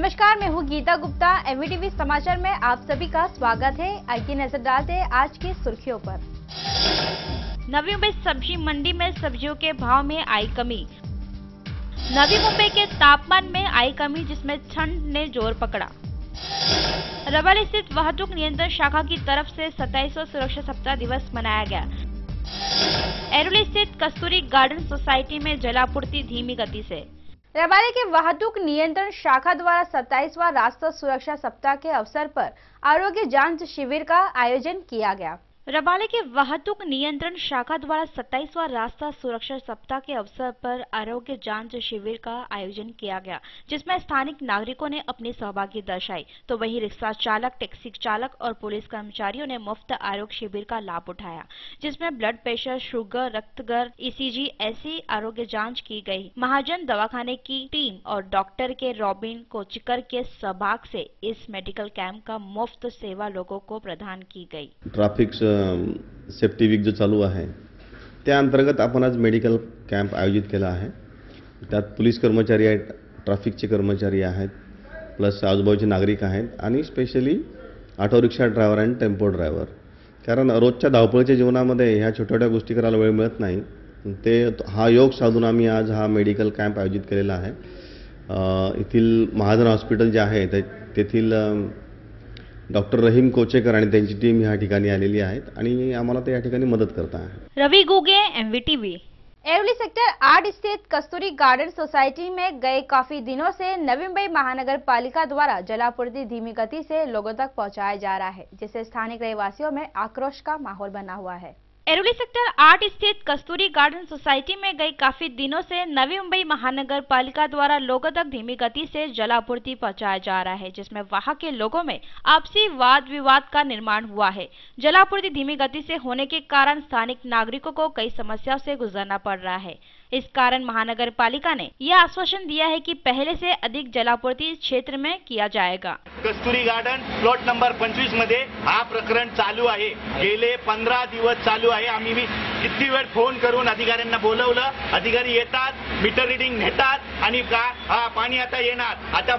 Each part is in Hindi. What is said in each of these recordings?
नमस्कार, मैं हूँ गीता गुप्ता। एमवीटीवी समाचार में आप सभी का स्वागत है। आइए नजर डालते हैं आज की सुर्खियों पर। नवी मुंबई सब्जी मंडी में सब्जियों के भाव में आई कमी। नवी मुंबई के तापमान में आई कमी, जिसमें ठंड ने जोर पकड़ा। रबाले स्थित वाहतूक नियंत्रण शाखा की तरफ से 27वां सुरक्षा सप्ताह दिवस मनाया गया। एरोली स्थित कस्तूरी गार्डन सोसाइटी में जलापूर्ति धीमी गति से। रबाले के वाहतूक नियंत्रण शाखा द्वारा 27वां रास्ता सुरक्षा सप्ताह के अवसर पर आरोग्य जांच शिविर का आयोजन किया गया। रबाले के वाहतूक नियंत्रण शाखा द्वारा 27वां रास्ता सुरक्षा सप्ताह के अवसर पर आरोग्य जांच शिविर का आयोजन किया गया, जिसमें स्थानिक नागरिकों ने अपनी सहभागी दर्शाई, तो वहीं रिक्शा चालक, टैक्सी चालक और पुलिस कर्मचारियों ने मुफ्त आरोग्य शिविर का लाभ उठाया, जिसमें ब्लड प्रेशर, शुगर, रक्तगर्भ, ईसीजी ऐसी आरोग्य जांच की गई। महाजन दवाखाने की टीम और डॉक्टर के रॉबिन कोचिकर के सहभाग से इस मेडिकल कैंप का मुफ्त सेवा लोगों को प्रदान की गई। ट्रॅफिक सेफ्टी वीक जो चालू आहे त्या अंतर्गत आपण आज मेडिकल कॅम्प आयोजित केला आहे। त्यात पोलीस कर्मचारी आहेत, ट्रॅफिकचे कर्मचारी आहेत, प्लस आजूबाजूचे नागरिक आहेत आणि स्पेशली ऑटो रिक्षा ड्रायव्हर आणि टेम्पो ड्रायव्हर, कारण रोजच्या धावपळीच्या जीवनामध्ये ह्या छोट्या छोट्या गोष्टी करायला वेळ मिळत नाही। ते हा योग साधून आम्ही आज हा मेडिकल कॅम्प आयोजित केलेला आहे। येथील महाजन हॉस्पिटल जे आहे तेथील डॉक्टर रहीम कोचेकर आणि त्यांची टीम या ठिकाणी आलेली आहेत आणि आम्हाला ते या ठिकाणी मदत करता है। रवि गुगे, एमवीटीवी। एरोली सेक्टर 8 स्थित कस्तूरी गार्डन सोसाइटी में गए काफी दिनों से नवी मुंबई महानगर पालिका द्वारा जलापूर्ति धीमी गति से लोगों तक पहुंचाया जा रहा है, जिससे स्थानिक रहवासियों में आक्रोश का माहौल बना हुआ है। एरोली सेक्टर 8 स्थित कस्तूरी गार्डन सोसाइटी में गई काफी दिनों से नवी मुंबई महानगर पालिका द्वारा लोगों तक धीमी गति से जलापूर्ति पहुंचाया जा रहा है, जिसमें वहां के लोगों में आपसी वाद विवाद का निर्माण हुआ है। जलापूर्ति धीमी गति से होने के कारण स्थानिक नागरिकों को कई समस्याओं से गुजरना पड़ रहा है। इस कारण महानगर पालिका ने यह आश्वासन दिया है कि पहले से अधिक जलापूर्ति क्षेत्र में किया जाएगा। कस्तूरी गार्डन प्लॉट नंबर 25 मध्ये हा प्रकरण चालू आहे। गेले 15 दिवस चालू आहे। आम्ही किती वेळ फोन करून अधिकाऱ्यांना बोलवलं, अधिकारी येतात, मीटर रिडिंग नेतात आणि पाणी आता येणार। आता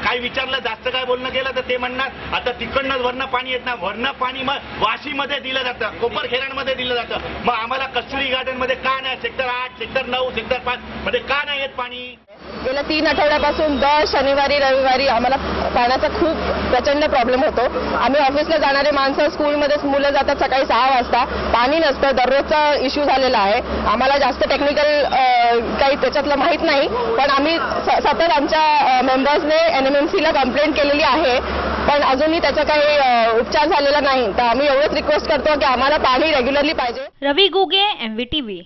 काय विचारलं, जास्त काय बोलणं केलं तर ते म्हणणार आता तिकडनं वरनं पाणी येत नाही, वरनं पाणी मग वाशीमध्ये दिलं जातं, कोपरखेरणमध्ये दिलं जातं। मग आम्हाला कस्तूरी गार्डन मध्ये का नाही, सेक्टर 8, सेक्टर 9, सेक्टर 5 मध्ये का नाही येत पाणी? गेल्या 3 आठवड्यापासून दर शनिवारी रविवारी आम्हाला पाण्याचा खूप प्रचंड प्रॉब्लेम होतो। आम्ही ऑफिसला जाणारे माणसं, स्कूलमध्ये मुलं जातात सकाळी 6 वाजता, पाणी नसतं, दररोजचा इश्यू झालेला आहे। आम्हाला जास्त टेक्निकल काही त्याच्यातलं माहित नाही, पण आम्ही सतत आमच्या मेंबर्सने एनएमएमसीला कंप्लेंट केलेली आहे, पण अजूनही त्याचा काही उपचार झालेला नाही। तर आम्ही एवढंच रिक्वेस्ट करतो की आम्हाला पाणी रेग्युलरली पाहिजे। रवि गुगे, एमवीटीवी।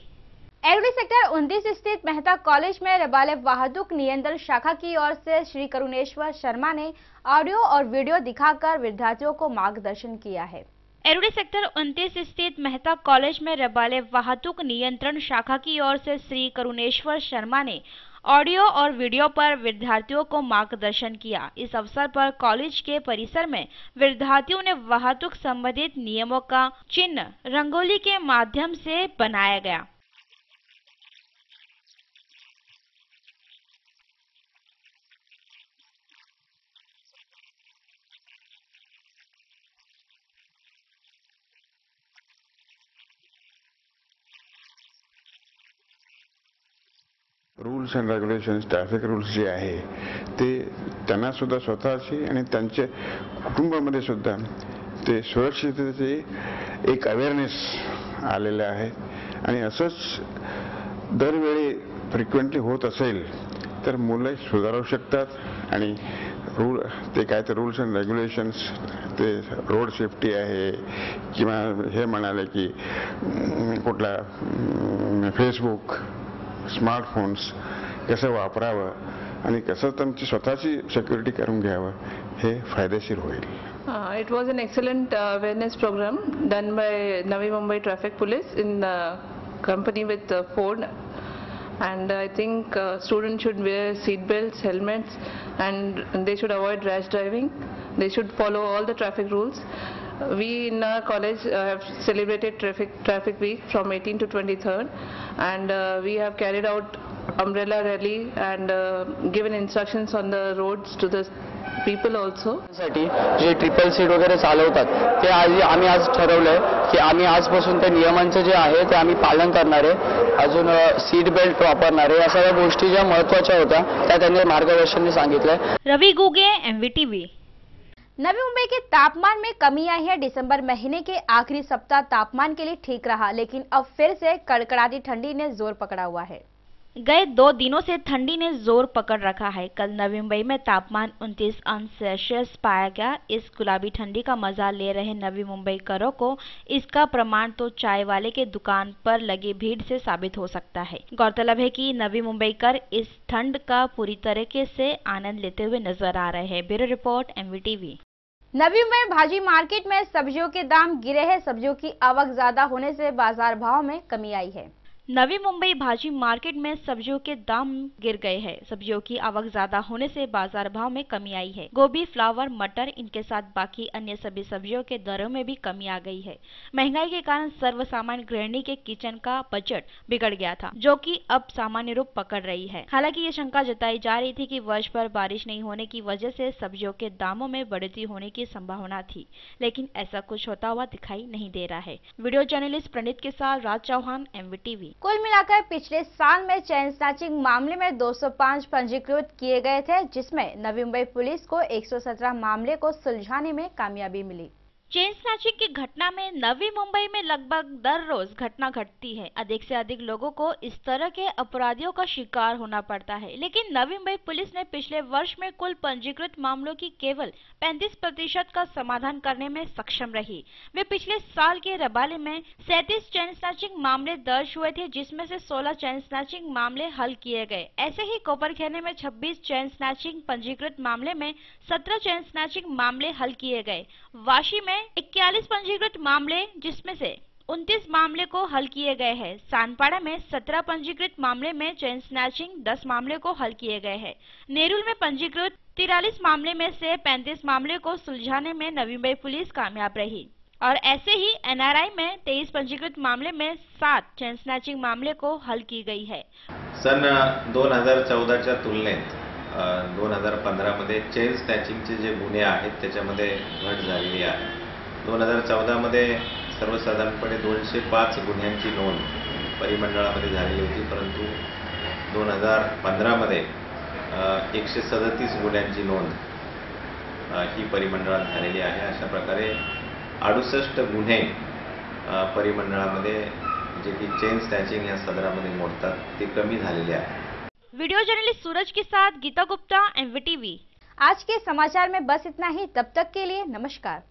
एरोली सेक्टर 29 स्थित मेहता कॉलेज में रबाले वाहतूक नियंत्रण शाखा की ओर से श्री करुणेश्वर शर्मा ने ऑडियो और वीडियो दिखाकर विद्यार्थियों को मार्गदर्शन किया है। एरोली सेक्टर 29 स्थित मेहता कॉलेज में रबाले वाहतूक नियंत्रण शाखा की ओर से श्री करुणेश्वर शर्मा ने ऑडियो और वीडियो पर विद्यार्थियों को मार्गदर्शन किया। इस अवसर पर कॉलेज के परिसर में विद्यार्थियों ने वाहतूक संबंधित नियमों का चिन्ह रंगोली के माध्यम से बनाया गया। Rules and regulations, traffic rules जे आहे ते त्यांना सुद्धा स्वतःची आणि त्यांच्या कुटुंबामध्ये सुद्धा ते सुरक्षिततेचे एक अवेअरनेस आलेले आहे आणि असंच दरवेळी फ्रिक्वेंटली होत असेल तर मुलं सुधारू शकतात आणि ते काय ते रूल्स अँड रेग्युलेशन्स, ते रोड सेफ्टी आहे किंवा हे म्हणाले की कुठला फेसबुक, स्मार्टफोन्स कसं वापरावं आणि कसं त्यांची स्वतःची सिक्युरिटी करून घ्यावं हे फायदेशीर होईल। It was an excellent awareness program done by Navi Mumbai Traffic Police in company with Ford, and I think students should wear seat belts, helmets, and they should avoid rash driving. They should follow all the traffic rules. We in our college have celebrated traffic week from 18th to 23rd, and we have carried out umbrella rally and given instructions on the roads to the people also. साठी जे ट्रिपल सीट वगैरे चालवतात ते आम्ही आज ठरवलंय की आम्ही आजपासून त्या नियमांचं जे आहे ते आम्ही पालन करणार आहे. अजून सीट बेल्ट वापरणार आहे. या सगळ्या गोष्टी ज्या महत्त्वाच्या होत्या त्या त्यांनी मार्गदर्शनाने सांगितलंय. रवि गुगे, MVTV। नवी मुंबई के तापमान में कमी आई है। दिसंबर महीने के आखिरी सप्ताह तापमान के लिए ठीक रहा, लेकिन अब फिर से कड़कड़ाती ठंडी ने जोर पकड़ा हुआ है। गए 2 दिनों से ठंडी ने जोर पकड़ रखा है। कल नवी मुंबई में तापमान 29 अंश सेल्सियस पाया गया। इस गुलाबी ठंडी का मजा ले रहे नवी मुंबईकरों को इसका प्रमाण तो चाय वाले के दुकान पर लगी भीड़ से साबित हो सकता है। गौरतलब है कि नवी मुंबईकर इस ठंड का पूरी तरीके से आनंद लेते हुए नजर आ रहे हैं। Bureau report, MVTV। Navi Mumbai भाजी मार्केट में सब्जियों के दाम गिरे हैं। सब्जियों की आवक ज्यादा होने से बाजार भाव में कमी आई है। नवी मुंबई भाजी मार्केट में सब्जियों के दाम गिर गए हैं। सब्जियों की आवक ज्यादा होने से बाजार भाव में कमी आई है। गोभी, फ्लावर, मटर, इनके साथ बाकी अन्य सभी सब्जियों के दरों में भी कमी आ गई है। महंगाई के कारण सर्वसामान्य गृहिणी के किचन का बजट बिगड़ गया था, जो कि अब सामान्य रूप पकड़ रही है। हालांकि ये शंका जताई जा रही थी कि वर्ष भर बारिश नहीं होने की वजह से सब्जियों के दामों में बढ़ोतरी होने की संभावना थी, लेकिन ऐसा कुछ होता हुआ दिखाई नहीं दे रहा है। वीडियो जर्नलिस्ट प्रणीत के साथ राज चौहान, MVTV। कुल मिलाकर पिछले साल में चेन स्नैचिंग मामले में 205 पंजीकृत किए गए थे, जिसमें नवी मुंबई पुलिस को 117 मामले को सुलझाने में कामयाबी मिली। चेन स्नैचिंग की घटना में नवी मुंबई में लगभग दर रोज घटना घटती है। अधिक से अधिक लोगों को इस तरह के अपराधियों का शिकार होना पड़ता है, लेकिन नवी मुंबई पुलिस ने पिछले वर्ष में कुल पंजीकृत मामलों की केवल 35% का समाधान करने में सक्षम रही। वे पिछले साल के रबाले में 37 चेन स्नैचिंग मामले दर्ज हुए थे, जिसमें से 16 चेन स्नैचिंग मामले हल किए गए। ऐसे ही कोपरखैरने में 26 चेन स्नैचिंग पंजीकृत मामले में 17 चेन स्नैचिंग मामले हल किए गए। वाशी में 41 पंजीकृत मामले, जिसमें से 29 मामले को हल किए गए हैं। सानपाड़ा में 17 पंजीकृत मामले में चेन स्नैचिंग 10 मामले को हल किए गए हैं। नेरुल में पंजीकृत 43 मामले में से 35 मामले को सुलझाने में नवी मुंबई पुलिस कामयाब रही। और ऐसे ही NRI में 23 पंजीकृत मामले में 7 चेन स्नैचिंग मामले को हल की गई है। सन 2014च्या तुलनेत 2015 मध्ये चेन स्नॅचिंगचे जे गुन्हे आहेत त्याच्यामध्ये घट झालेली आहे। 2014 मध्ये सर्वसाधारणपणे 205 गुन्ह्यांची नोंद परिमंडळामध्ये झालेली होती, परंतु 2015 मध्ये 137 गुन्ह्यांची नोंद ही परिमंडळात झालेली आहे। अशा प्रकारे 68 गुन्हे परिमंडळामध्ये जे की चेन स्नॅचिंग या सदरामध्ये मोडतात ते कमी झालेले आहे। वीडियो जर्नलिस्ट सूरज के साथ गीता गुप्ता, MVTV। आज के समाचार में बस इतना ही। तब तक के लिए नमस्कार।